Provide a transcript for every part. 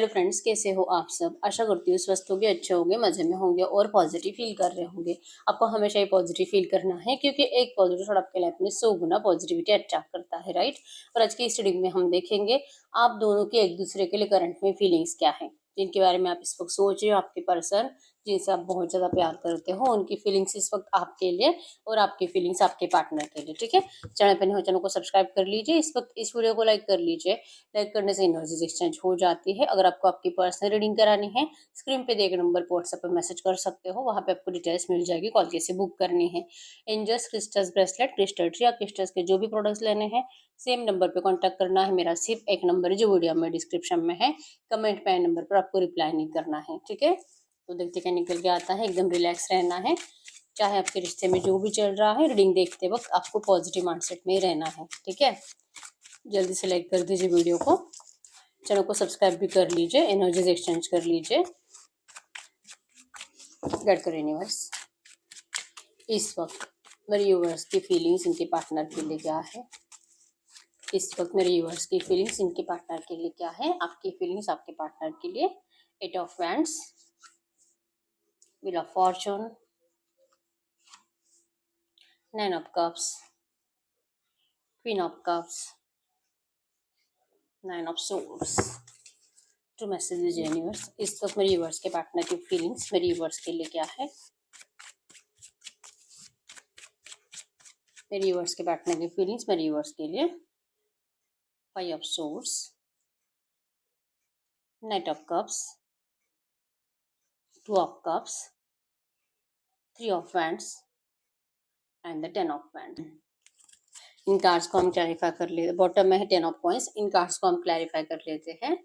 Hello friends, कैसे हो आप सब। आशा करती हूँ स्वस्थ होंगे, अच्छे होंगे, मजे में होंगे और पॉजिटिव फील कर रहे होंगे। आपको हमेशा ही पॉजिटिव फील करना है क्योंकि एक पॉजिटिव थॉट आपके लाइफ में 100 गुना पॉजिटिविटी अट्रैक्ट करता है, राइट। और आज की इस रीडिंग में हम देखेंगे आप दोनों की एक दूसरे के लिए करंट में फीलिंग्स क्या है, जिनके बारे में आप इस वक्त सोच रहे हो। आपके पर्सन जिनसे आप बहुत ज्यादा प्यार करते हो, उनकी फीलिंग्स इस वक्त आपके लिए और आपकी फीलिंग्स आपके पार्टनर के लिए, ठीक है। चैनल पर नहीं हो चैनल को सब्सक्राइब कर लीजिए, इस वक्त इस वीडियो को लाइक कर लीजिए। लाइक करने से एनर्जीज एक्सचेंज हो जाती है। अगर आपको आपकी पर्सनल रीडिंग करानी है, स्क्रीन पे दिए गए नंबर पर व्हाट्सएप पर मैसेज कर सकते हो, वहाँ पे आपको डिटेल्स मिल जाएगी। कॉल कैसे बुक करनी है, angels crystals bracelet, crystal tree या क्रिस्टल्स के जो भी प्रोडक्ट्स लेने हैं, सेम नंबर पे कांटेक्ट करना है। मेरा सिर्फ एक नंबर है जो वीडियो में डिस्क्रिप्शन में है, कमेंट पे नंबर पर आपको रिप्लाई नहीं करना है, ठीक है। तो देखते क्या निकल के आता है। एकदम रिलैक्स रहना है, चाहे आपके रिश्ते में जो भी चल रहा है, रीडिंग देखते वक्त आपको पॉजिटिव माइंडसेट में रहना है, ठीक है। जल्दी से लाइक कर दीजिए वीडियो को, चैनल को सब्सक्राइब भी कर लीजिए, एनर्जीज एक्सचेंज कर लीजिए। गाइड करो यूनिवर्स, इस वक्त मेरे यूवर्स की फीलिंग्स इनके पार्टनर के लिए क्या है। इस वक्त मेरे यूवर्स की फीलिंग्स इनके पार्टनर के लिए क्या है, आपकी फीलिंग्स आपके पार्टनर के लिए। 8 of wands, wheel of fortune, 9 of cups, queen of cups, 9 of swords. Two messages universe, इस वक्त मेरे यूवर्स के पार्टनर की फीलिंग्स मेरे यूवर्स के लिए क्या है। मेरे यूवर्स के पार्टनर की फीलिंग्स मेरे यूवर्स के लिए। 5 of swords, night of cups, 2 of cups, 3 of wands and the 10 of wand. In cards को हम क्लैरिफाई कर लेते, बॉटम में है 10 ऑफ कॉइंस। इन कार्ड्स को हम क्लैरिफाई कर लेते हैं।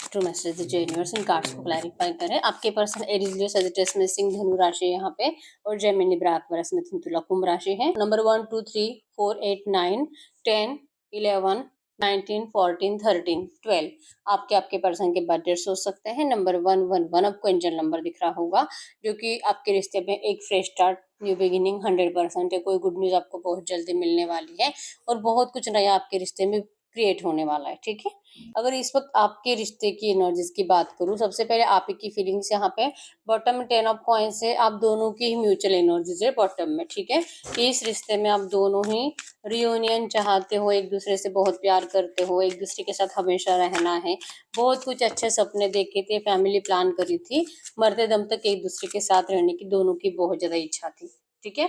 ट्रू मैसेज यूनिवर्स, इन कार्ड्स को क्लैरिफाई करें। आपके पर्सन एरीज, लियो, सजिटेरियस में सिंह, धनु राशि है यहाँ पे, और जेमिनी, ब्राह्मण, मिथुन, तुला, कुंभ राशि है। नंबर 1 2 3 4 8 9 10 11 19 14 13 12 आपके आपके पर्सन के बर्थडे सोच सकते हैं। नंबर 111 आपको एंजल नंबर दिख रहा होगा, जो कि आपके रिश्ते में एक फ्रेश स्टार्ट, न्यू बिगिनिंग 100% है। कोई गुड न्यूज आपको बहुत जल्दी मिलने वाली है और बहुत कुछ नया आपके रिश्ते में क्रिएट होने वाला है, ठीक है। अगर इस वक्त आपके रिश्ते की एनर्जीज की बात करूं, सबसे पहले आप ही की फीलिंग्स यहाँ पे बॉटम में 10 ऑफ कॉइंस है। आप दोनों की ही म्यूचुअल एनर्जीज है बॉटम में, ठीक है। इस रिश्ते में आप दोनों ही रियूनियन चाहते हो, एक दूसरे से बहुत प्यार करते हो, एक दूसरे के साथ हमेशा रहना है। बहुत कुछ अच्छे सपने देखे थे, फैमिली प्लान करी थी, मरते दम तक एक दूसरे के साथ रहने की दोनों की बहुत ज्यादा इच्छा थी, ठीक है।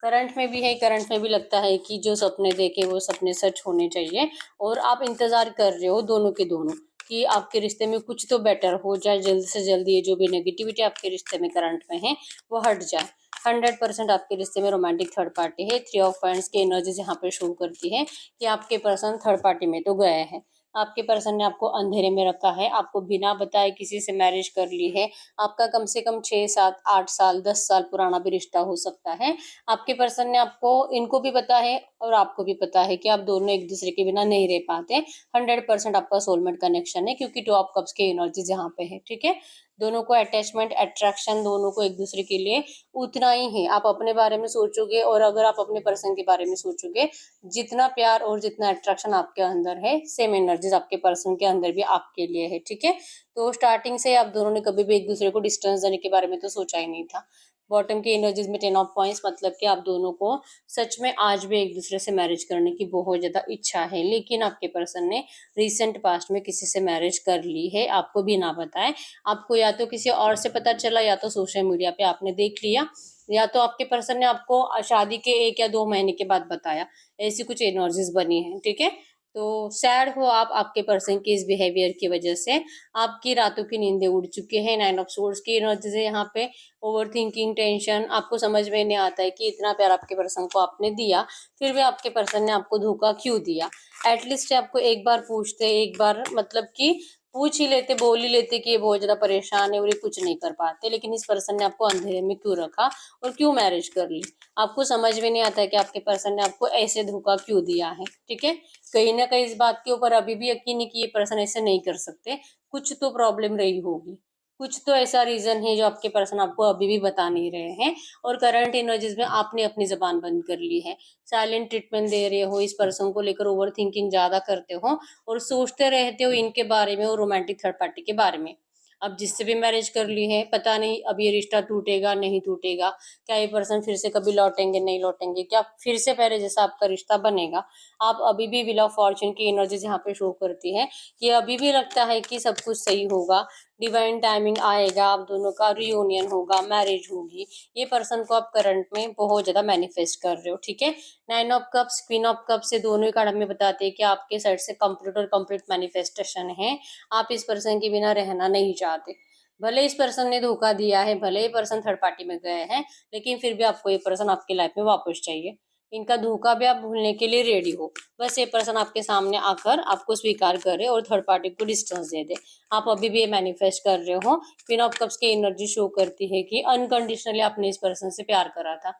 करंट में भी है, करंट में भी लगता है कि जो सपने देखे वो सपने सच होने चाहिए। और आप इंतजार कर रहे हो दोनों के दोनों कि आपके रिश्ते में कुछ तो बेटर हो जाए, जल्द से जल्द ये जो भी नेगेटिविटी आपके रिश्ते में करंट में है वो हट जाए। 100% आपके रिश्ते में रोमांटिक थर्ड पार्टी है। 3 ऑफ वांड्स की एनर्जी यहाँ पे शो करती है कि आपके पर्सन थर्ड पार्टी में तो गए हैं। आपके पर्सन ने आपको अंधेरे में रखा है, आपको बिना बताए किसी से मैरिज कर ली है। आपका कम से कम 6 7 8 साल 10 साल पुराना भी रिश्ता हो सकता है। आपके पर्सन ने आपको, इनको भी पता है और आपको भी पता है कि आप दोनों एक दूसरे के बिना नहीं रह पाते। 100% आपका सोलमेट कनेक्शन है, क्योंकि 2 ऑफ कप्स की एनर्जी जहाँ पे है, ठीक है। दोनों को अटैचमेंट, अट्रैक्शन दोनों को एक दूसरे के लिए उतना ही है। आप अपने बारे में सोचोगे और अगर आप अपने पर्सन के बारे में सोचोगे, जितना प्यार और जितना अट्रैक्शन आपके अंदर है, सेम एनर्जीज आपके पर्सन के अंदर भी आपके लिए है, ठीक है। तो स्टार्टिंग से आप दोनों ने कभी भी एक दूसरे को डिस्टेंस देने के बारे में तो सोचा ही नहीं था। बॉटम की एनर्जीज में 10 ऑफ पॉइंट्स, मतलब कि आप दोनों को सच में आज भी एक दूसरे से मैरिज करने की बहुत ज्यादा इच्छा है, लेकिन आपके पर्सन ने रिसेंट पास्ट में किसी से मैरिज कर ली है, आपको भी ना बताए। आपको या तो किसी और से पता चला, या तो सोशल मीडिया पे आपने देख लिया, या तो आपके पर्सन ने आपको शादी के 1 या 2 महीने के बाद बताया। ऐसी कुछ एनर्जीज बनी है, ठीक है। तो सैड हो आप आपके पर्सन के इस बिहेवियर की वजह से। आपकी रातों की नींदें उड़ चुकी है। 9 ऑफ सोर्ड्स की एनर्जीज है यहाँ पे। ओवर थिंकिंग, टेंशन, आपको समझ में नहीं आता है कि इतना प्यार आपके पर्सन को आपने दिया, फिर भी आपके पर्सन ने आपको धोखा क्यों दिया। एटलीस्ट आपको एक बार पूछते, एक बार मतलब कि पूछ ही लेते, बोल ही लेते कि ये बहुत ज्यादा परेशान है और ये कुछ नहीं कर पाते, लेकिन इस पर्सन ने आपको अंधेरे में क्यों रखा और क्यों मैरिज कर ली। आपको समझ में नहीं आता है कि आपके पर्सन ने आपको ऐसे धोखा क्यों दिया है, ठीक है। कहीं ना कहीं इस बात के ऊपर अभी भी यकीन है कि ये पर्सन ऐसे नहीं कर सकते, कुछ तो प्रॉब्लम रही होगी, कुछ तो ऐसा रीज़न है जो आपके पर्सन आपको अभी भी बता नहीं रहे हैं और करंट एनर्जीज़ में आपने अपनी ज़बान बंद कर ली है। साइलेंट ट्रीटमेंट दे रहे हो, इस पर्सन को लेकर ओवरथिंकिंग ज़्यादा करते हो और सोचते रहते हो इनके बारे में और रोमांटिक थर्ड पार्टी के बारे में। अब जिससे भी मैरिज कर ली है, पता नहीं अब ये रिश्ता टूटेगा, नहीं टूटेगा, क्या ये पर्सन फिर से कभी लौटेंगे, नहीं लौटेंगे, क्या फिर से पहले जैसा आपका रिश्ता बनेगा। आप अभी भी व्हील ऑफ फॉर्च्यून की एनर्जीज़ यहाँ पे शो करती है कि अभी भी लगता है कि सब कुछ सही होगा, डिवाइन टाइमिंग आएगा, आप दोनों का रियूनियन होगा, मैरिज होगी। ये पर्सन को आप करंट में बहुत ज़्यादा मैनिफेस्ट कर रहे हो, ठीक है। 9 of cups, queen of cups से दोनों ही कार्ड हमें बताते हैं कि आपके साइड से कंप्लीट और कंप्लीट मैनिफेस्टेशन है। आप इस पर्सन के बिना रहना नहीं चाहते। भले इस पर्सन ने धोखा दिया है, भले ही पर्सन थर्ड पार्टी में गए हैं, लेकिन फिर भी आपको ये पर्सन आपकी लाइफ में वापस चाहिए। इनका धोखा भी आप भूलने के लिए रेडी हो। बस ये पर्सन आपके सामने आकर आपको स्वीकार करे और थर्ड पार्टी को डिस्टेंस दे दे। आप अभी भी ये मैनिफेस्ट कर रहे हो। क्वीन ऑफ कप्स की एनर्जी शो करती है कि अनकंडीशनली आपने इस पर्सन से प्यार करा था,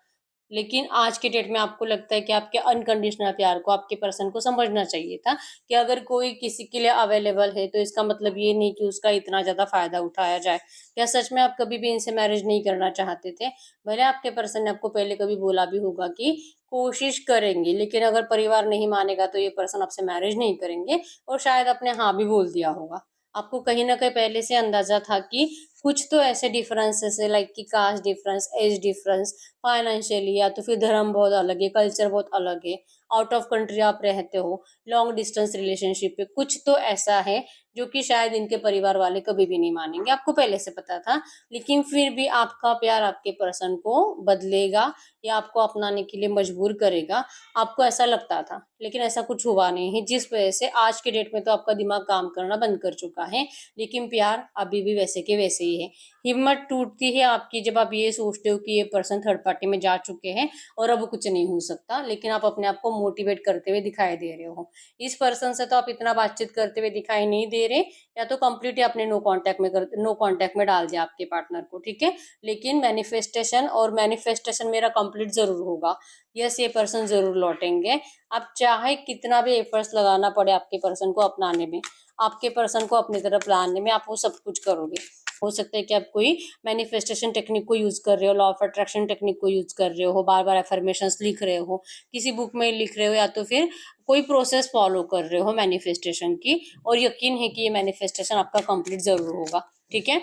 लेकिन आज के डेट में आपको लगता है कि आपके अनकंडीशनल प्यार को आपके पर्सन को समझना चाहिए था कि अगर कोई किसी के लिए अवेलेबल है तो इसका मतलब ये नहीं कि उसका इतना ज़्यादा फ़ायदा उठाया जाए। क्या सच में आप कभी भी इनसे मैरिज नहीं करना चाहते थे? भले आपके पर्सन ने आपको पहले कभी बोला भी होगा कि कोशिश करेंगे, लेकिन अगर परिवार नहीं मानेगा तो ये पर्सन आपसे मैरिज नहीं करेंगे और शायद आपने हाँ भी बोल दिया होगा। आपको कहीं न कहीं पहले से अंदाज़ा था कि कुछ तो ऐसे डिफरेंसेस है, लाइक कि caste difference, age difference, financially, या तो फिर धर्म बहुत अलग है, कल्चर बहुत अलग है, आउट ऑफ कंट्री आप रहते हो, लॉन्ग डिस्टेंस रिलेशनशिप पे, कुछ तो ऐसा है जो कि शायद इनके परिवार वाले कभी भी नहीं मानेंगे, आपको पहले से पता था। लेकिन फिर भी आपका प्यार आपके पर्सन को बदलेगा या आपको अपनाने के लिए मजबूर करेगा, आपको ऐसा लगता था, लेकिन ऐसा कुछ हुआ नहीं है, जिस वजह से आज के डेट में तो आपका दिमाग काम करना बंद कर चुका है, लेकिन प्यार अभी भी वैसे के वैसे ही है। हिम्मत टूटती है आपकी जब आप ये सोचते हो कि ये पर्सन थर्ड पार्टी में जा चुके हैं और अब कुछ नहीं हो सकता, लेकिन आप अपने आप को मोटिवेट करते हुए दिखाई दे रहे हो। इस पर्सन से तो आप इतना बातचीत करते हुए दिखाई नहीं दे रहे, या तो कंप्लीटली आपने नो कांटेक्ट में डाल दिया आपके पार्टनर को, ठीक है। लेकिन मैनिफेस्टेशन मेरा कंप्लीट जरूर होगा। यस, ये पर्सन जरूर लौटेंगे। आप चाहे कितना भी एफर्ट्स लगाना पड़े आपके पर्सन को अपनाने में, आपके पर्सन को अपनी तरफ लाने में, आप वो सब कुछ करोगे। हो सकता है कि आप कोई मैनिफेस्टेशन टेक्निक को यूज कर रहे हो, लॉ ऑफ अट्रैक्शन टेक्निक को यूज कर रहे हो, बार बार एफर्मेशंस लिख रहे हो, किसी बुक में लिख रहे हो, या तो फिर कोई प्रोसेस फॉलो कर रहे हो मैनिफेस्टेशन की, और यकीन है कि ये मैनिफेस्टेशन आपका कंप्लीट जरूर होगा, ठीक है।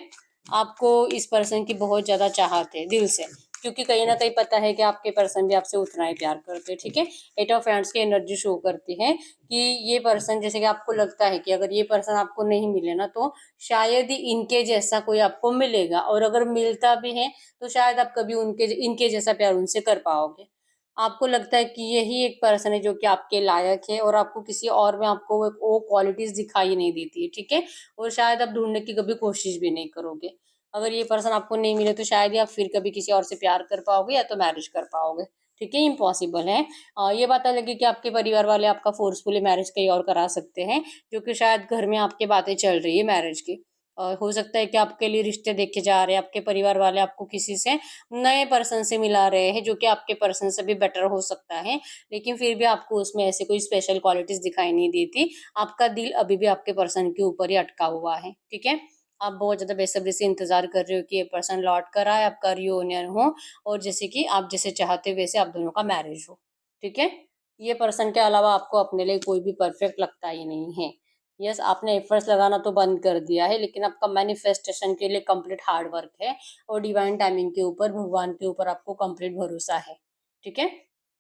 आपको इस पर्सन की बहुत ज्यादा चाहत है दिल से, क्योंकि कहीं ना कहीं पता है कि आपके पर्सन भी आपसे उतना ही प्यार करते हैं, ठीक है। एट ऑफ हैंड्स की एनर्जी शो करती है कि ये पर्सन, जैसे कि आपको लगता है कि अगर ये पर्सन आपको नहीं मिले ना तो शायद ही इनके जैसा कोई आपको मिलेगा, और अगर मिलता भी है तो शायद आप कभी उनके इनके जैसा प्यार उनसे कर पाओगे। आपको लगता है कि यही एक पर्सन है जो कि आपके लायक है, और आपको किसी और में आपको वो क्वालिटीज दिखाई नहीं देती है, ठीक है। और शायद आप ढूंढने की कभी कोशिश भी नहीं करोगे। अगर ये पर्सन आपको नहीं मिले तो शायद ही आप फिर कभी किसी और से प्यार कर पाओगे या तो मैरिज कर पाओगे, ठीक है। इम्पॉसिबल है। ये बात अलग है कि आपके परिवार वाले आपका फोर्सफुली मैरिज कहीं और करा सकते हैं, जो कि शायद घर में आपके बातें चल रही है मैरिज की। हो सकता है कि आपके लिए रिश्ते देखे जा रहे हैं, आपके परिवार वाले आपको किसी से नए पर्सन से मिला रहे हैं जो कि आपके पर्सन से भी बेटर हो सकता है, लेकिन फिर भी आपको उसमें ऐसे कोई स्पेशल क्वालिटीज दिखाई नहीं देती। आपका दिल अभी भी आपके पर्सन के ऊपर ही अटका हुआ है, ठीक है। आप बहुत ज़्यादा बेसब्री से इंतज़ार कर रहे हो कि ये पर्सन लौट कर आए, आपका रियूनियन हो, और जैसे कि आप जैसे चाहते वैसे आप दोनों का मैरिज हो, ठीक है। ये पर्सन के अलावा आपको अपने लिए कोई भी परफेक्ट लगता ही नहीं है। यस, आपने एफर्ट्स लगाना तो बंद कर दिया है, लेकिन आपका मैनिफेस्टेशन के लिए कंप्लीट हार्ड वर्क है, और डिवाइन टाइमिंग के ऊपर, भगवान के ऊपर आपको कंप्लीट भरोसा है, ठीक है।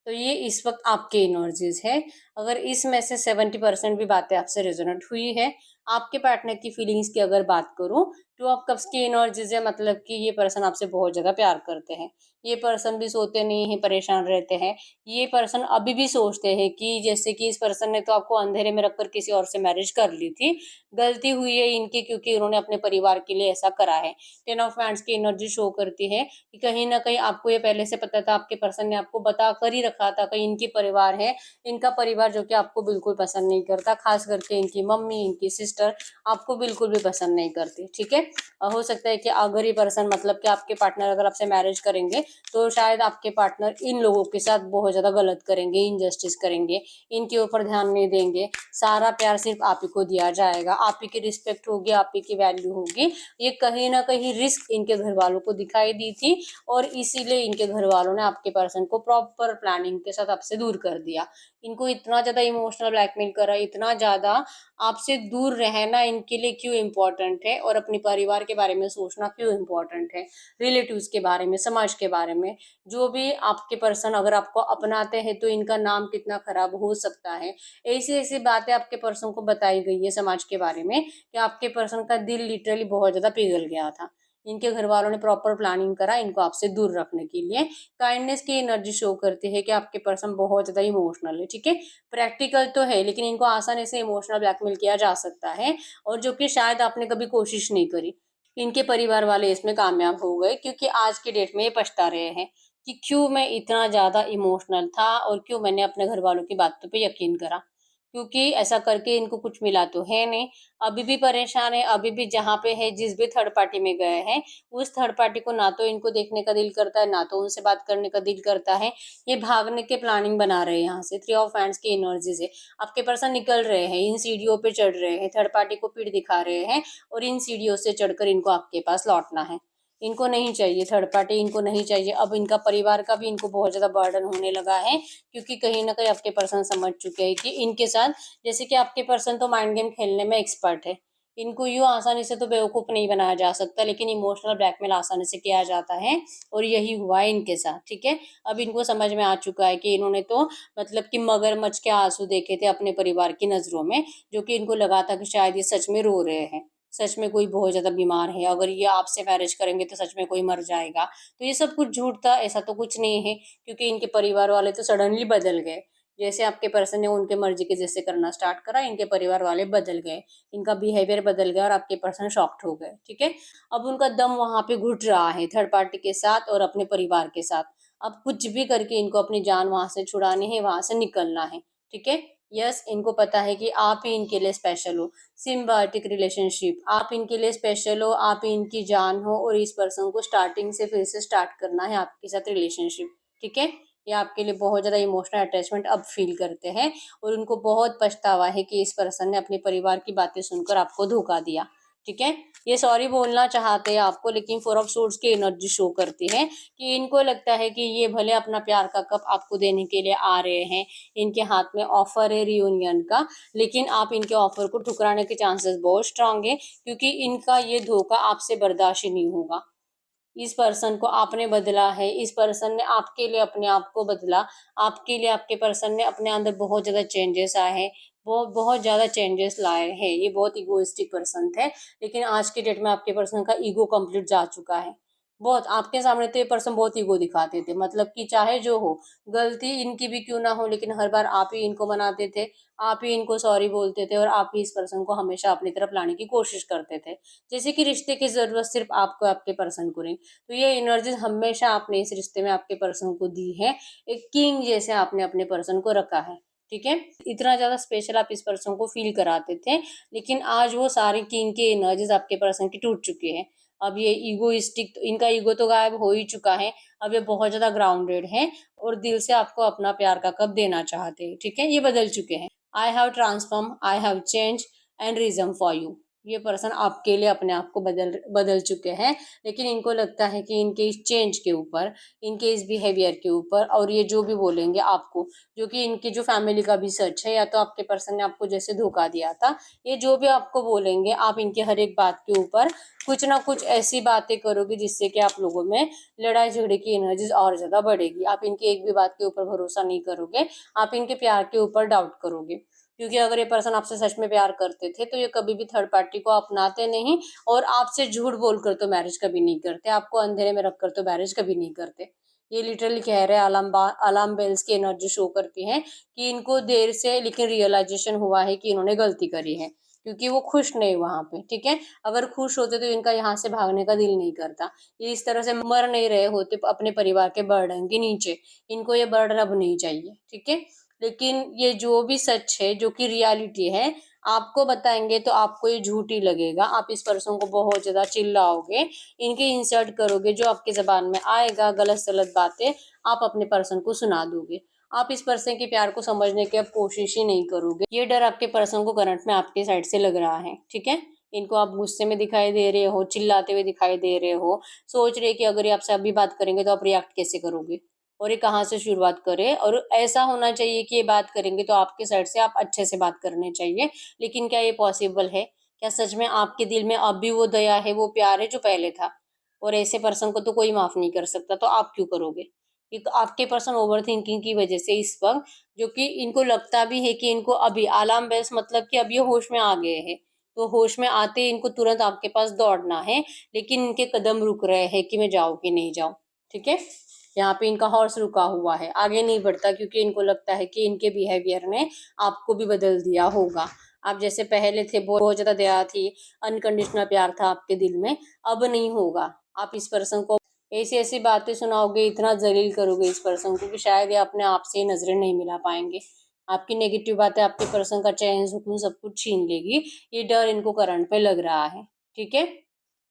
तो ये इस वक्त आपके एनर्जीज है। अगर इसमें से 70% भी बातें आपसे रेजोनेट हुई है, आपके पार्टनर की फीलिंग्स की अगर बात करूं, टू ऑफ कप्स की एनर्जीज है, मतलब कि ये पर्सन आपसे बहुत ज्यादा प्यार करते हैं। ये पर्सन भी सोते नहीं है, परेशान रहते हैं। ये पर्सन अभी भी सोचते हैं कि जैसे कि इस पर्सन ने तो आपको अंधेरे में रखकर किसी और से मैरिज कर ली थी, गलती हुई है इनकी, क्योंकि उन्होंने अपने परिवार के लिए ऐसा करा है। 10 ऑफ हैंड्स की एनर्जी शो करती है कि कहीं ना कहीं आपको ये पहले से पता था, आपके पर्सन ने आपको बता कर ही रखा था कि इनके परिवार है, इनका परिवार परिवार जो कि आपको बिल्कुल पसंद नहीं करता, खास करके इनकी मम्मी, इनकी सिस्टर आपको बिल्कुल भी पसंद नहीं करती, ठीक है। हो सकता है कि अगर ये पर्सन मतलब कि आपके पार्टनर अगर आपसे मैरिज करेंगे तो शायद आपके पार्टनर इन लोगों के साथ बहुत ज़्यादा गलत करेंगे, इनजस्टिस करेंगे, इनके ऊपर ध्यान नहीं देंगे, सारा प्यार सिर्फ आप ही को दिया जाएगा, आप ही की रिस्पेक्ट होगी, आप ही की वैल्यू होगी। ये कहीं ना कहीं रिस्क इनके घर वालों को दिखाई दी थी और इसीलिए इनके घर वालों ने आपके पर्सन को प्रॉपर प्लानिंग के साथ आपसे दूर कर दिया। इनको इतना ज़्यादा इमोशनल ब्लैकमेल करा, इतना ज़्यादा आपसे दूर रहना इनके लिए क्यों इम्पोर्टेंट है और अपने परिवार के बारे में सोचना क्यों इम्पोर्टेंट है, रिलेटिव्स के बारे में, समाज के बारे में। जो भी आपके पर्सन अगर आपको अपनाते हैं तो इनका नाम कितना खराब हो सकता है, ऐसी ऐसी बातें आपके पर्सन को बताई गई है समाज के बारे में कि आपके पर्सन का दिल लिटरली बहुत ज़्यादा पिघल गया था। इनके घर वालों ने प्रॉपर प्लानिंग करा इनको आपसे दूर रखने के लिए। काइंडनेस की एनर्जी शो करती है कि आपके पर्सन बहुत ज़्यादा इमोशनल है, ठीक है। प्रैक्टिकल तो है लेकिन इनको आसानी से इमोशनल ब्लैकमेल किया जा सकता है और जो कि शायद आपने कभी कोशिश नहीं करी। इनके परिवार वाले इसमें कामयाब हो गए क्योंकि आज की डेट में ये पछता रहे हैं कि क्यों मैं इतना ज़्यादा इमोशनल था और क्यों मैंने अपने घर वालों की बातों पे यकीन करा, क्योंकि ऐसा करके इनको कुछ मिला तो है नहीं। अभी भी परेशान है, अभी भी जहाँ पे है, जिस भी थर्ड पार्टी में गए हैं उस थर्ड पार्टी को ना तो इनको देखने का दिल करता है, ना तो उनसे बात करने का दिल करता है। ये भागने के प्लानिंग बना रहे हैं यहाँ से, थ्री ऑफ हैंड्स की एनर्जी से आपके पर्सन निकल रहे हैं, इन सीढ़ियों पे चढ़ रहे हैं, थर्ड पार्टी को पीठ दिखा रहे हैं और इन सीढ़ियों से चढ़कर इनको आपके पास लौटना है। इनको नहीं चाहिए थर्ड पार्टी, इनको नहीं चाहिए। अब इनका परिवार का भी इनको बहुत ज्यादा बर्डन होने लगा है क्योंकि कहीं ना कहीं आपके पर्सन समझ चुके हैं कि इनके साथ, जैसे कि आपके पर्सन तो माइंड गेम खेलने में एक्सपर्ट है, इनको यूं आसानी से तो बेवकूफ नहीं बनाया जा सकता, लेकिन इमोशनल ब्लैकमेल आसानी से किया जाता है और यही हुआ है इनके साथ, ठीक है। अब इनको समझ में आ चुका है कि इन्होंने तो मतलब कि मगरमच्छ के आंसू देखे थे अपने परिवार की नजरों में, जो कि इनको लगा था कि शायद ये सच में रो रहे हैं, सच में कोई बहुत ज्यादा बीमार है, अगर ये आपसे मैरिज करेंगे तो सच में कोई मर जाएगा। तो ये सब कुछ झूठ था, ऐसा तो कुछ नहीं है क्योंकि इनके परिवार वाले तो सडनली बदल गए। जैसे आपके पर्सन ने उनके मर्जी के जैसे करना स्टार्ट करा, इनके परिवार वाले बदल गए, इनका बिहेवियर बदल गया और आपके पर्सन शॉक्ड हो गए, ठीक है। अब उनका दम वहां पे घुट रहा है थर्ड पार्टी के साथ और अपने परिवार के साथ। अब कुछ भी करके इनको अपनी जान वहां से छुड़ानी है, वहां से निकलना है, ठीक है। यस, इनको पता है कि आप ही इनके लिए स्पेशल हो, सिम्बायोटिक रिलेशनशिप, आप इनके लिए स्पेशल हो, आप ही इनकी जान हो और इस पर्सन को स्टार्टिंग से फिर से स्टार्ट करना है आपके साथ रिलेशनशिप, ठीक है। ये आपके लिए बहुत ज़्यादा इमोशनल अटैचमेंट अब फील करते हैं और उनको बहुत पछतावा है कि इस पर्सन ने अपने परिवार की बातें सुनकर आपको धोखा दिया, ठीक है। ये सॉरी बोलना चाहते हैं आपको, लेकिन फोर ऑफ सोर्ड्स की एनर्जी शो करती है कि इनको लगता है कि ये भले अपना प्यार का कप आपको देने के लिए आ रहे हैं, इनके हाथ में ऑफर है रियूनियन का, लेकिन आप इनके ऑफर को ठुकराने के चांसेस बहुत स्ट्रांग है क्योंकि इनका ये धोखा आपसे बर्दाश्त ही नहीं होगा। इस पर्सन को आपने बदला है, इस पर्सन ने आपके लिए अपने आप को बदला, आपके लिए आपके पर्सन ने अपने अंदर बहुत ज़्यादा चेंजेस आए हैं, वो बहुत ज़्यादा चेंजेस लाए हैं। ये बहुत इगोइस्टिक पर्सन थे लेकिन आज की डेट में आपके पर्सन का ईगो कंप्लीट जा चुका है। बहुत आपके सामने तो ये पर्सन बहुत ईगो दिखाते थे, मतलब कि चाहे जो हो, गलती इनकी भी क्यों ना हो, लेकिन हर बार आप ही इनको मनाते थे, आप ही इनको सॉरी बोलते थे और आप ही इस पर्सन को हमेशा अपनी तरफ लाने की कोशिश करते थे, जैसे कि रिश्ते की ज़रूरत सिर्फ आपको आपके पर्सन को नहीं। तो ये एनर्जी हमेशा आपने इस रिश्ते में आपके पर्सन को दी है, एक किंग जैसे आपने अपने पर्सन को रखा है, ठीक है। इतना ज़्यादा स्पेशल आप इस पर्सन को फील कराते थे, लेकिन आज वो सारी किंग की एनर्जीज आपके पर्सन की टूट चुकी है। अब ये ईगोइस्टिक, इनका ईगो तो गायब हो ही चुका है, अब ये बहुत ज़्यादा ग्राउंडेड है और दिल से आपको अपना प्यार का कप देना चाहते हैं, ठीक है। ये बदल चुके हैं। I have transform, I have change and reason for you. ये पर्सन आपके लिए अपने आप को बदल बदल चुके हैं, लेकिन इनको लगता है कि इनके इस चेंज के ऊपर, इनके इस बिहेवियर के ऊपर और ये जो भी बोलेंगे आपको, जो कि इनकी जो फैमिली का भी सच है, या तो आपके पर्सन ने आपको जैसे धोखा दिया था, ये जो भी आपको बोलेंगे आप इनके हर एक बात के ऊपर कुछ ना कुछ ऐसी बातें करोगे जिससे कि आप लोगों में लड़ाई झगड़े की एनर्जीज और ज्यादा बढ़ेगी। आप इनकी एक भी बात के ऊपर भरोसा नहीं करोगे, आप इनके प्यार के ऊपर डाउट करोगे, क्योंकि अगर ये पर्सन आपसे सच में प्यार करते थे तो ये कभी भी थर्ड पार्टी को अपनाते नहीं और आपसे झूठ बोलकर तो मैरिज कभी नहीं करते, आपको अंधेरे में रखकर तो मैरिज कभी नहीं करते। ये लिटरली कह रहे हैं, अलार्म बेल्स की एनर्जी शो करती है कि इनको देर से लेकिन रियलाइजेशन हुआ है कि इन्होंने गलती करी है, क्योंकि वो खुश नहीं वहां पे, ठीक है। अगर खुश होते तो इनका यहाँ से भागने का दिल नहीं करता, ये इस तरह से मर नहीं रहे होते अपने परिवार के बर्डन के नीचे। इनको ये बर्डन अब नहीं चाहिए, ठीक है। लेकिन ये जो भी सच है, जो कि रियलिटी है, आपको बताएँगे तो आपको ये झूठ ही लगेगा। आप इस पर्सन को बहुत ज़्यादा चिल्लाओगे, इनके इंसल्ट करोगे, जो आपकी ज़बान में आएगा गलत-सलत बातें आप अपने पर्सन को सुना दोगे। आप इस पर्सन के प्यार को समझने की अब कोशिश ही नहीं करोगे। ये डर आपके पर्सन को करंट में आपके साइड से लग रहा है, ठीक है? इनको आप गुस्से में दिखाई दे रहे हो, चिल्लाते हुए दिखाई दे रहे हो, सोच रहे कि अगर ये आपसे अभी बात करेंगे तो आप रिएक्ट कैसे करोगे? और ये कहाँ से शुरुआत करें, और ऐसा होना चाहिए कि ये बात करेंगे तो आपके साइड से आप अच्छे से बात करने चाहिए। लेकिन क्या ये पॉसिबल है? क्या सच में आपके दिल में अब भी वो दया है, वो प्यार है जो पहले था? और ऐसे पर्सन को तो कोई माफ़ नहीं कर सकता, तो आप क्यों करोगे? ये तो आपके पर्सन ओवरथिंकिंग की वजह से इस वक़्त, जो कि इनको लगता भी है कि इनको अभी अलार्म बेल्स, मतलब कि अब ये होश में आ गए हैं। तो होश में आते ही इनको तुरंत आपके पास दौड़ना है, लेकिन इनके कदम रुक रहे हैं कि मैं जाऊँ कि नहीं जाऊँ, ठीक है? यहाँ पे इनका हॉर्स रुका हुआ है, आगे नहीं बढ़ता, क्योंकि इनको लगता है कि इनके बिहेवियर ने आपको भी बदल दिया होगा। आप जैसे पहले थे, बहुत ज़्यादा दया थी, अनकंडीशनल प्यार था आपके दिल में, अब नहीं होगा। आप इस पर्सन को ऐसी-ऐसी बातें सुनाओगे, इतना ज़लील करोगे इस पर्सन को कि शायद ये अपने आप से ही नज़रें नहीं मिला पाएँगे। आपकी नेगेटिव बातें आपके पर्सन का चैन, सुकून सब कुछ छीन लेगी। ये डर इनको करंट पे लग रहा है, ठीक है?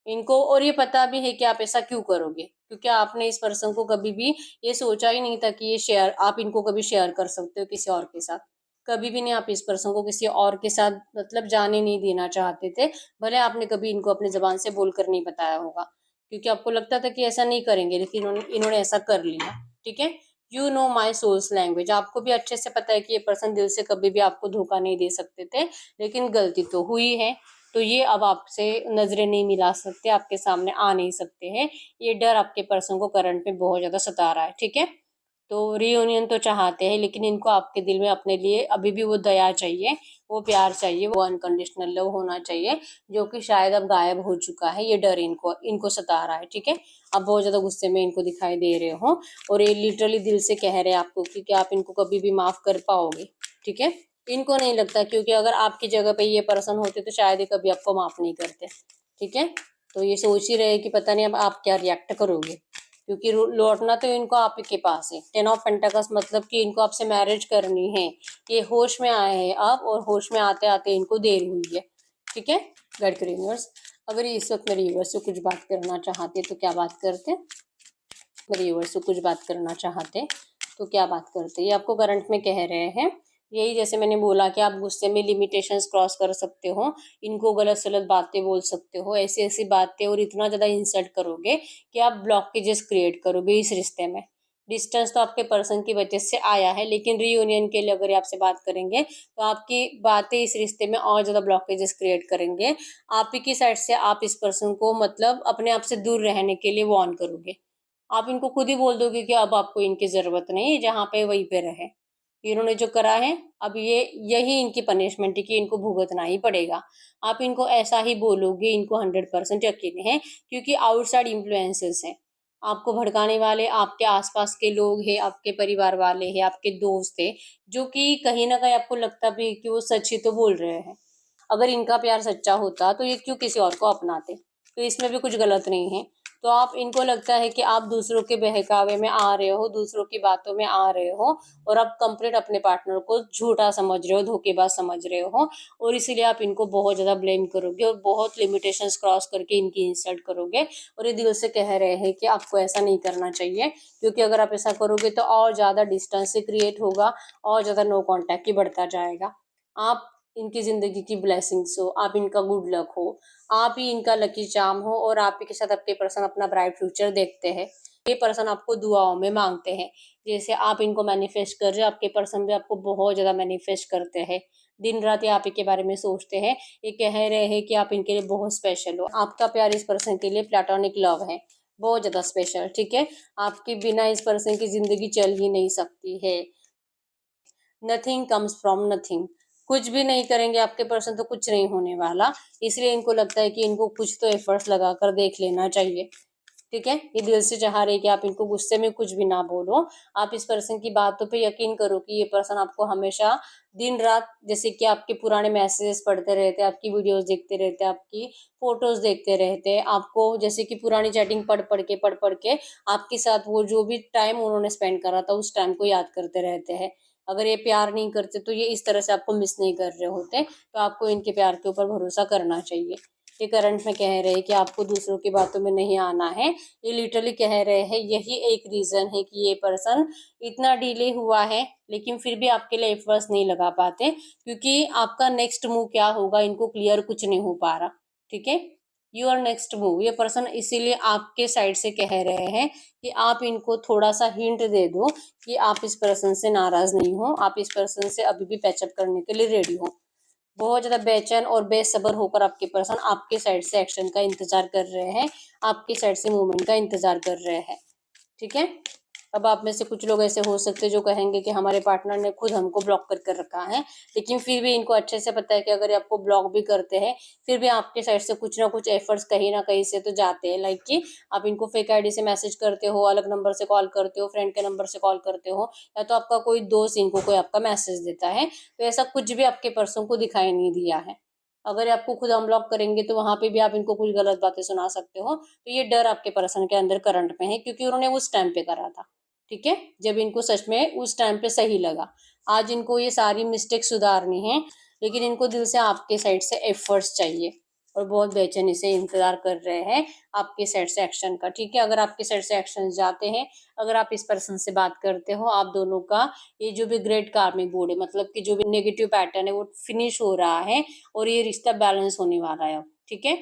इनको और ये पता भी है कि आप ऐसा क्यों करोगे, क्योंकि आपने इस पर्सन को कभी भी ये सोचा ही नहीं था कि ये शेयर आप इनको कभी शेयर कर सकते हो किसी और के साथ। कभी भी नहीं आप इस पर्सन को किसी और के साथ मतलब जाने नहीं देना चाहते थे। भले आपने कभी इनको अपनी ज़बान से बोलकर नहीं बताया होगा, क्योंकि आपको लगता था कि ऐसा नहीं करेंगे, लेकिन इन्होंने ऐसा कर लिया, ठीक है? You know my soul's language, आपको भी अच्छे से पता है कि ये पर्सन दिल से कभी भी आपको धोखा नहीं दे सकते थे, लेकिन गलती तो हुई है। तो ये अब आपसे नज़रें नहीं मिला सकते, आपके सामने आ नहीं सकते हैं। ये डर आपके पर्सन को करंट में बहुत ज़्यादा सता रहा है, ठीक है? तो रियूनियन तो चाहते हैं, लेकिन इनको आपके दिल में अपने लिए अभी भी वो दया चाहिए, वो प्यार चाहिए, वो अनकंडीशनल लव होना चाहिए, जो कि शायद अब गायब हो चुका है। ये डर इनको इनको सता रहा है, ठीक है? आप बहुत ज़्यादा गुस्से में इनको दिखाई दे रहे हो, और ये लिटरली दिल से कह रहे हैं आपको कि क्या आप इनको कभी भी माफ़ कर पाओगे, ठीक है? इनको नहीं लगता, क्योंकि अगर आपकी जगह पे ये पर्सन होते तो शायद ये कभी आपको माफ़ नहीं करते, ठीक है? तो ये सोच ही रहे कि पता नहीं अब आप क्या रिएक्ट करोगे, क्योंकि लौटना तो इनको आप ही के पास है। 10 ऑफ पेंटाकल्स मतलब कि इनको आपसे मैरिज करनी है। ये होश में आए हैं अब, और होश में आते-आते इनको देर हुई है, ठीक है? गाइड करिए यूनिवर्स, अगर ये इस वक़्त मेरे व्यूअर्स से कुछ बात करना चाहते तो क्या बात करते? मेरे व्यूअर्स से कुछ बात करना चाहते तो क्या बात करते? ये आपको करंट में कह रहे हैं, यही जैसे मैंने बोला कि आप गुस्से में लिमिटेशंस क्रॉस कर सकते हो, इनको गलत-सलत बातें बोल सकते हो, ऐसी-ऐसी बातें, और इतना ज़्यादा इंसल्ट करोगे कि आप ब्लॉकेजेस क्रिएट करोगे इस रिश्ते में। डिस्टेंस तो आपके पर्सन की वजह से आया है, लेकिन रियूनियन के लिए अगर ये आपसे बात करेंगे, तो आपकी बातें इस रिश्ते में और ज़्यादा ब्लॉकेजेस क्रिएट करेंगे। आप ही की साइड से आप इस पर्सन को मतलब अपने आप से दूर रहने के लिए वार्न करोगे। आप इनको खुद ही बोल दोगे कि अब आपको इनकी ज़रूरत नहीं है, जहाँ पे वहीं पे रहे। इन्होंने जो करा है, अब ये यही इनकी पनिशमेंट है कि इनको भुगतना ही पड़ेगा। आप इनको ऐसा ही बोलोगे, इनको 100% यकीन है, क्योंकि आउटसाइड इन्फ्लुएंसेस हैं। आपको भड़काने वाले आपके आस-पास के लोग हैं, आपके परिवार वाले हैं, आपके दोस्त हैं, जो कि कहीं न कहीं आपको लगता भी है कि वो सच ही तो बोल रहे हैं। अगर इनका प्यार सच्चा होता तो ये क्यों किसी और को अपनाते? तो इसमें भी कुछ गलत नहीं है। तो आप इनको लगता है कि आप दूसरों के बहकावे में आ रहे हो, दूसरों की बातों में आ रहे हो, और आप कंप्लीट अपने पार्टनर को झूठा समझ रहे हो, धोखेबाज समझ रहे हो, और इसीलिए आप इनको बहुत ज़्यादा ब्लेम करोगे और बहुत लिमिटेशंस क्रॉस करके इनकी इंसल्ट करोगे, और ये दिल से कह रहे हैं कि आपको ऐसा नहीं करना चाहिए, क्योंकि अगर आप ऐसा करोगे तो और ज़्यादा डिस्टेंस से क्रिएट होगा, और ज़्यादा नो कॉन्टैक्ट ही बढ़ता जाएगा। आप इनकी ज़िंदगी की ब्लेसिंग्स हो, आप इनका गुड लक हो, आप ही इनका लकी चार्म हो, और आप ही के साथ आपके पर्सन अपना ब्राइट फ्यूचर देखते हैं। ये पर्सन आपको दुआओं में माँगते हैं। जैसे आप इनको मैनिफेस्ट कर रहे हो, आपके पर्सन भी आपको बहुत ज़्यादा मैनिफेस्ट करते हैं। दिन-रात ये आप ही के बारे में सोचते हैं। ये कह रहे हैं कि आप इनके लिए बहुत स्पेशल हो। आपका प्यार इस पर्सन के लिए प्लैटोनिक लव है, बहुत ज़्यादा स्पेशल, ठीक है? आपके बिना इस पर्सन की ज़िंदगी चल ही नहीं सकती है। नथिंग कम्स फ्रॉम नथिंग, कुछ भी नहीं करेंगे आपके पर्सन तो कुछ नहीं होने वाला, इसलिए इनको लगता है कि इनको कुछ तो एफर्ट्स लगाकर देख लेना चाहिए, ठीक है? ये दिल से चाह रहे हैं कि आप इनको गुस्से में कुछ भी ना बोलो, आप इस पर्सन की बातों पे यकीन करो कि ये पर्सन आपको हमेशा दिन-रात, जैसे कि आपके पुराने मैसेजेस पढ़ते रहते हैं, आपकी वीडियोज़ देखते रहते हैं, आपकी फ़ोटोज़ देखते रहते हैं, आपको जैसे कि पुरानी चैटिंग पढ़-पढ़ के आपके साथ वो जो भी टाइम उन्होंने स्पेंड करा था, उस टाइम को याद करते रहते हैं। अगर ये प्यार नहीं करते तो ये इस तरह से आपको मिस नहीं कर रहे होते, तो आपको इनके प्यार के ऊपर भरोसा करना चाहिए। ये करंट में कह रहे हैं कि आपको दूसरों की बातों में नहीं आना है। ये लिटरली कह रहे हैं यही एक रीजन है कि ये पर्सन इतना डिले हुआ है, लेकिन फिर भी आपके लिए एफर्ट्स नहीं लगा पाते, क्योंकि आपका नेक्स्ट मूव क्या होगा इनको क्लियर कुछ नहीं हो पा रहा। ठीक है, योर नेक्स्ट मूव, ये पर्सन इसीलिए आपके साइड से कह रहे हैं कि आप इनको थोड़ा सा हिंट दे दो कि आप इस पर्सन से नाराज नहीं हो, आप इस पर्सन से अभी भी पैचअप करने के लिए रेडी हो। बहुत ज्यादा बेचैन और बेसब्र होकर आपके पर्सन आपके साइड से एक्शन का इंतजार कर रहे हैं, आपके साइड से मूवमेंट का इंतजार कर रहे हैं। ठीक है, अब आप में से कुछ लोग ऐसे हो सकते हैं जो कहेंगे कि हमारे पार्टनर ने खुद हमको ब्लॉक कर रखा है, लेकिन फिर भी इनको अच्छे से पता है कि अगर आपको ब्लॉक भी करते हैं फिर भी आपके साइड से कुछ ना कुछ एफर्ट्स कहीं ना कहीं से तो जाते हैं। लाइक कि आप इनको फेक आईडी से मैसेज करते हो, अलग नंबर से कॉल करते हो, फ्रेंड के नंबर से कॉल करते हो, या तो आपका कोई दोस्त इनको कोई आपका मैसेज देता है, तो ऐसा कुछ भी आपके पर्सन को दिखाई नहीं दिया है। अगर आपको खुद अनब्लॉक करेंगे तो वहां पे भी आप इनको कुछ गलत बातें सुना सकते हो, तो ये डर आपके पर्सन के अंदर करंट में है, क्योंकि उन्होंने उस टाइम पे करा था। ठीक है, जब इनको सच में उस टाइम पे सही लगा। आज इनको ये सारी मिस्टेक सुधारनी है, लेकिन इनको दिल से आपके साइड से एफर्ट्स चाहिए और बहुत बेचैनी से इंतजार कर रहे हैं आपके साइड से एक्शन का। ठीक है, अगर आपके साइड से एक्शन जाते हैं, अगर आप इस पर्सन से बात करते हो, आप दोनों का ये जो भी ग्रेट कार्मिक बोर्ड है, मतलब कि जो भी नेगेटिव पैटर्न है वो फिनिश हो रहा है और ये रिश्ता बैलेंस होने वाला है अब। ठीक है,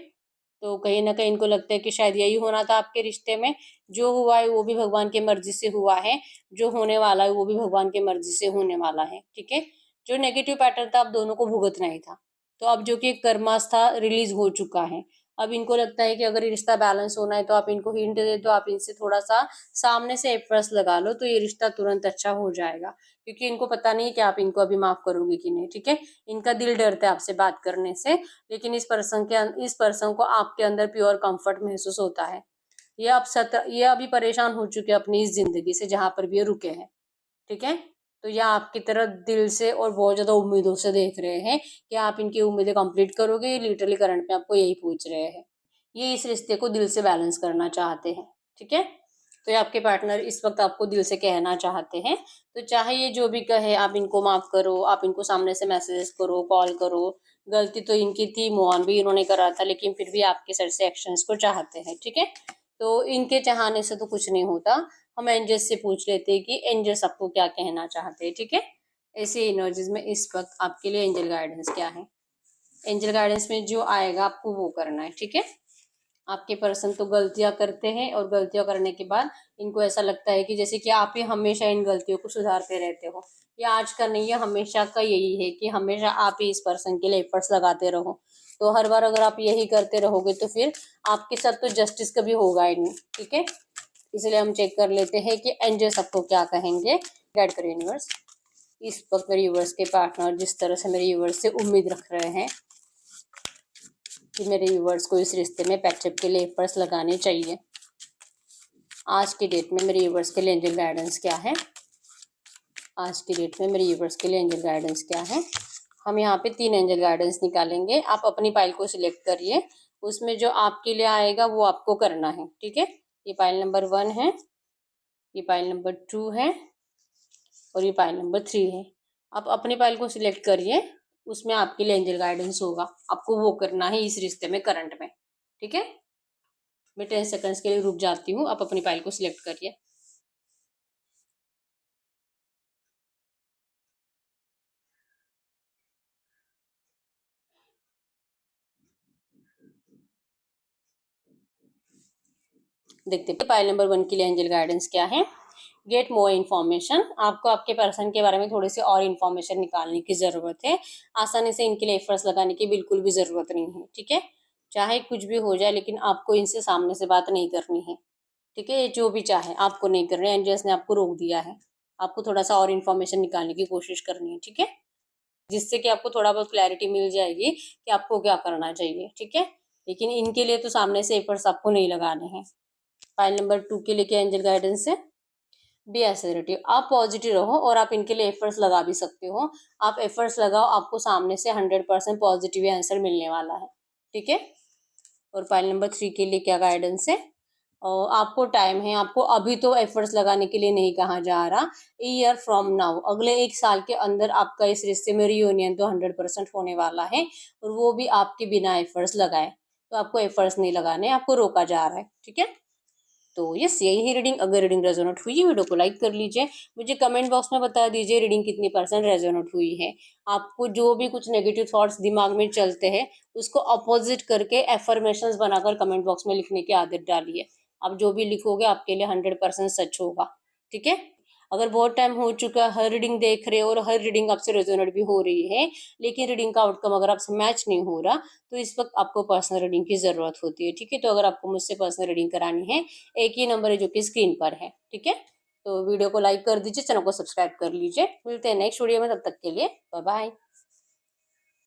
तो कहीं ना कहीं इनको लगता है कि शायद यही होना था आपके रिश्ते में। जो हुआ है वो भी भगवान की मर्जी से हुआ है, जो होने वाला है वो भी भगवान की मर्जी से होने वाला है। ठीक है, जो नेगेटिव पैटर्न था आप दोनों को भुगतना ही था, तो अब जो कि कर्मास था रिलीज हो चुका है। अब इनको लगता है कि अगर ये रिश्ता बैलेंस होना है तो आप इनको हिंट दे दो, आप इनसे थोड़ा सा सामने से एफर्ट्स लगा लो, तो ये रिश्ता तुरंत अच्छा हो जाएगा, क्योंकि इनको पता नहीं कि आप इनको अभी माफ करोगे कि नहीं। ठीक है, इनका दिल डरता है आपसे बात करने से, लेकिन इस पर्सन को आपके अंदर प्योर कंफर्ट महसूस होता है। ये अभी परेशान हो चुके हैं अपनी इस जिंदगी से जहां पर भी ये रुके हैं। ठीक है, तो ये आपकी तरफ दिल से और बहुत ज्यादा उम्मीदों से देख रहे हैं कि आप इनकी उम्मीदें कंप्लीट करोगे। ये लिटरली करंट में आपको यही पूछ रहे हैं, ये इस रिश्ते को दिल से बैलेंस करना चाहते हैं। ठीक है, तो ये आपके पार्टनर इस वक्त आपको दिल से कहना चाहते हैं, तो चाहे ये जो भी कहे आप इनको माफ करो, आप इनको सामने से मैसेज करो, कॉल करो। गलती तो इनकी थी, मूव ऑन भी इन्होंने करा था, लेकिन फिर भी आपके साइड से एक्शंस को चाहते हैं। ठीक है, तो इनके चाहने से तो कुछ नहीं होता। हम एंजल्स से पूछ लेते हैं कि एंजल्स आपको क्या कहना चाहते हैं। ठीक है, ऐसी एनर्जीज में इस वक्त आपके लिए एंजल गाइडेंस क्या है। एंजल गाइडेंस में जो आएगा आपको वो करना है। ठीक है, आपके पर्सन तो गलतियां करते हैं और गलतियां करने के बाद इनको ऐसा लगता है कि जैसे कि आप ही हमेशा इन गलतियों को सुधारते रहते हो। ये आज का नहीं है, हमेशा का यही है कि हमेशा आप ही इस पर्सन के लिए एफर्ट्स लगाते रहो। तो हर बार अगर आप यही करते रहोगे तो फिर आपके साथ तो जस्टिस कभी होगा ही नहीं। ठीक है, इसलिए हम चेक कर लेते हैं कि एंजल्स आपको क्या कहेंगे। गाइड करो यूनिवर्स, इस वक्त मेरे यूनिवर्स के पार्टनर जिस तरह से मेरे यूनिवर्स से उम्मीद रख रहे हैं कि मेरे व्यूवर्स को इस रिश्ते में पैचअप के लिए एफर्ट्स लगाने चाहिए, आज की डेट में मेरे व्यूवर्स के लिए एंजल गाइडेंस क्या है। आज की डेट में मेरे व्यूवर्स के लिए एंजल गाइडेंस क्या है। हम यहाँ पे 3 एंजल गाइडेंस निकालेंगे, आप अपनी पाइल को सिलेक्ट करिए, उसमें जो आपके लिए आएगा वो आपको करना है। ठीक है, ये पाइल नंबर 1 है, ये पाइल नंबर 2 है और ये पाइल नंबर 3 है। आप अपनी पाइल को सिलेक्ट करिए, उसमें आपके लिए एंजल गाइडेंस होगा, आपको वो करना है इस रिश्ते में करंट में। ठीक है, मैं 10 सेकंड्स के लिए रुक जाती हूँ, आप अपनी फाइल को सिलेक्ट करिए। देखते हैं फाइल नंबर 1 के लिए एंजल गाइडेंस क्या है। गेट मोर इन्फॉर्मेशन, आपको आपके पर्सन के बारे में थोड़ी सी और इन्फॉर्मेशन निकालने की जरूरत है। आसानी से इनके लिए एफर्ट्स लगाने की बिल्कुल भी जरूरत नहीं है। ठीक है, चाहे कुछ भी हो जाए लेकिन आपको इनसे सामने से बात नहीं करनी है। ठीक है, जो भी चाहे आपको नहीं करना है, एंजल्स ने आपको रोक दिया है। आपको थोड़ा सा और इन्फॉर्मेशन निकालने की कोशिश करनी है। ठीक है, जिससे कि आपको थोड़ा बहुत क्लैरिटी मिल जाएगी कि आपको क्या करना चाहिए। ठीक है, लेकिन इनके लिए तो सामने से एफर्ट्स आपको नहीं लगाने हैं। फाइल नंबर 2 के लिए क्या एंजल गाइडेंस है। बी असर्टिव, आप पॉजिटिव रहो और आप इनके लिए एफर्ट्स लगा भी सकते हो। आप एफर्ट्स लगाओ, आपको सामने से 100% पॉजिटिव आंसर मिलने वाला है। ठीक है, और फाइल नंबर 3 के लिए क्या गाइडेंस है। आपको टाइम है, आपको अभी तो एफर्ट्स लगाने के लिए नहीं कहा जा रहा। ईयर फ्रॉम नाउ, अगले 1 साल के अंदर आपका इस रिश्ते में रियूनियन तो 100% होने वाला है, और वो भी आपके बिना एफर्ट्स लगाए। तो आपको एफर्ट्स नहीं लगाने, आपको रोका जा रहा है, ठीक है। तो यस, यही है रीडिंग। अगर रीडिंग रेजोनेट हुई है, वीडियो को लाइक कर लीजिए। मुझे कमेंट बॉक्स में बता दीजिए रीडिंग कितनी परसेंट रेजोनेट हुई है। आपको जो भी कुछ नेगेटिव थॉट्स दिमाग में चलते हैं, उसको अपोजिट करके एफर्मेशंस बनाकर कमेंट बॉक्स में लिखने की आदत डालिए। आप जो भी लिखोगे आपके लिए 100% सच होगा, ठीक है। अगर बहुत टाइम हो चुका है, हर रीडिंग देख रहे हो और हर रीडिंग आपसे रेजोनेट भी हो रही है, लेकिन रीडिंग का आउटकम अगर आपसे मैच नहीं हो रहा, तो इस वक्त आपको पर्सनल रीडिंग की जरूरत होती है, ठीक है। तो अगर आपको मुझसे पर्सनल रीडिंग करानी है, एक ही नंबर है जो कि स्क्रीन पर है, ठीक है। तो वीडियो को लाइक कर दीजिए, चैनल को सब्सक्राइब कर लीजिए। मिलते हैं नेक्स्ट वीडियो में, तब तक के लिए बाय बाय।